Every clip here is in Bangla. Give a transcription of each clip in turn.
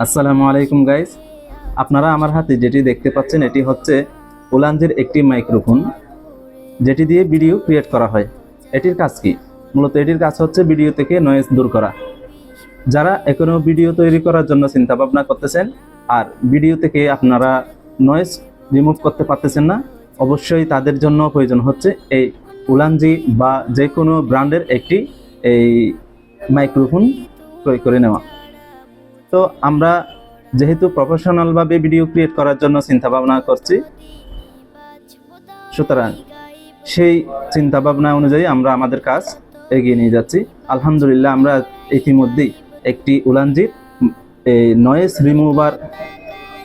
আসসালামু আলাইকুম গাইস, আপনারা আমার হাতে যেটি দেখতে পাচ্ছেন এটি হচ্ছে উলানজির একটি মাইক্রোফোন, যেটি দিয়ে ভিডিও ক্রিয়েট করা হয়। এটির কাজ কি? মূলত এটির কাজ হচ্ছে ভিডিও থেকে নয়েজ দূর করা। যারা এখনো ভিডিও তৈরি করার জন্য চিন্তা ভাবনা করতেছেন আর ভিডিও থেকে আপনারা নয়েজ রিমুভ করতে পারতেছেন না, অবশ্যই তাদের জন্য প্রয়োজন হচ্ছে এই উলানজি বা যে কোনো ব্র্যান্ডের একটি এই মাইক্রোফোন ক্রয় করে নেওয়া। তো আমরা যেহেতু প্রফেশনালভাবে ভিডিও ক্রিয়েট করার জন্য চিন্তা ভাবনা করছি, সুতরাং সেই চিন্তা ভাবনা অনুযায়ী আমরা আমাদের কাজ এগিয়ে নিয়ে যাচ্ছি। আলহামদুলিল্লাহ, আমরা ইতিমধ্যেই একটি উলানজির নয়েজ রিমুভার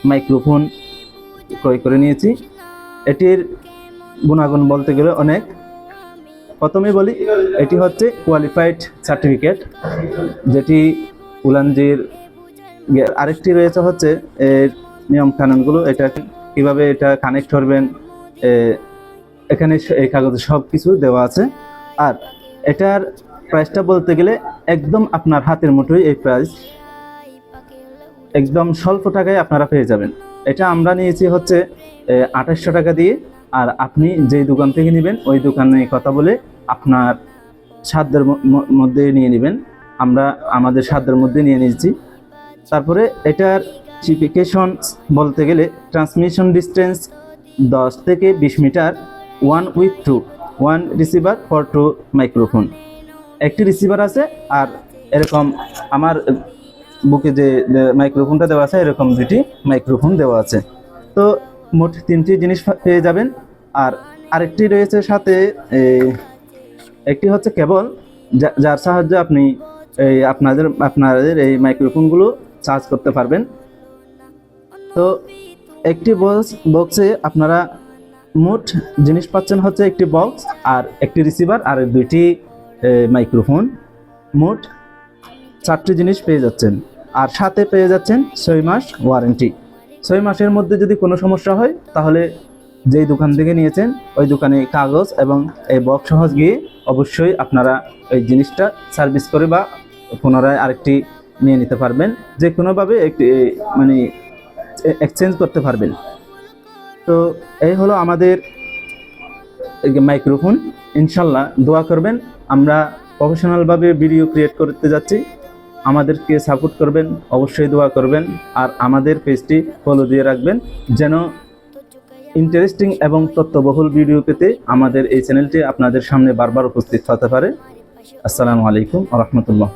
মাইক্রোফোন ক্রয় করে নিয়েছি। এটির গুণাগুণ বলতে গেলে অনেক। প্রথমে বলি, এটি হচ্ছে কোয়ালিফাইড সার্টিফিকেট, যেটি উলানজির। আরেকটি রয়েছে হচ্ছে এর নিয়ম কানুনগুলো, এটা কিভাবে এটা কানেক্ট করবেন, এখানে এই কাগজে সব কিছু দেওয়া আছে। আর এটার প্রাইসটা বলতে গেলে একদম আপনার হাতের মুঠোয় এই প্রাইস, একদম স্বল্প টাকায় আপনারা পেয়ে যাবেন। এটা আমরা নিয়েছি হচ্ছে 2800 টাকা দিয়ে। আর আপনি যেই দোকান থেকে নেবেন ওই দোকানে কথা বলে আপনার সাধ্যের মধ্যে নিয়ে নেবেন। আমরা আমাদের সাধ্যের মধ্যে নিয়ে নিয়েছি। তারপরে এটার স্পেসিফিকেশন বলতে গেলে ট্রান্সমিশন ডিস্টেন্স 10 থেকে 20 মিটার, 1 with 2, 1 রিসিভার ফর 2 মাইক্রোফোন। একটি রিসিভার আছে, আর এরকম আমার বুকে যে মাইক্রোফোনটা দেওয়া আছে এরকম দুটি মাইক্রোফোন দেওয়া আছে। তো মোট 3টি জিনিস পেয়ে যাবেন। আর আরেকটি রয়েছে সাথে, একটি হচ্ছে কেবল, যার সাহায্যে আপনি আপনাদের এই মাইক্রোফোনগুলো চার্জ করতে পারবেন। তো একটি বক্সে আপনারা মোট জিনিস পাচ্ছেন হচ্ছে একটি বক্স আর একটি রিসিভার আর 2টি মাইক্রোফোন, মোট 4টি জিনিস পেয়ে যাচ্ছেন। আর সাথে পেয়ে যাচ্ছেন 6 মাস ওয়ারেন্টি। 6 মাসের মধ্যে যদি কোনো সমস্যা হয় তাহলে যেই দোকান থেকে নিয়েছেন ওই দোকানে কাগজ এবং এই বক্স সহজ গিয়ে অবশ্যই আপনারা ওই জিনিসটা সার্ভিস করে বা পুনরায় আরেকটি নিয়ে নিতে পারবেন। যে কোনোভাবে একটি মানে এক্সচেঞ্জ করতে পারবেন। তো এই হলো আমাদের মাইক্রোফোন। ইনশাল্লাহ দোয়া করবেন, আমরা প্রফেশনালভাবে ভিডিও ক্রিয়েট করতে যাচ্ছি। আমাদেরকে সাপোর্ট করবেন, অবশ্যই দোয়া করবেন। আর আমাদের পেজটি ফলো দিয়ে রাখবেন যেন ইন্টারেস্টিং এবং তথ্যবহুল ভিডিও পেতে আমাদের এই চ্যানেলটি আপনাদের সামনে বারবার উপস্থিত হতে পারে। আসসালামু আলাইকুম ওয়া রাহমাতুল্লাহ।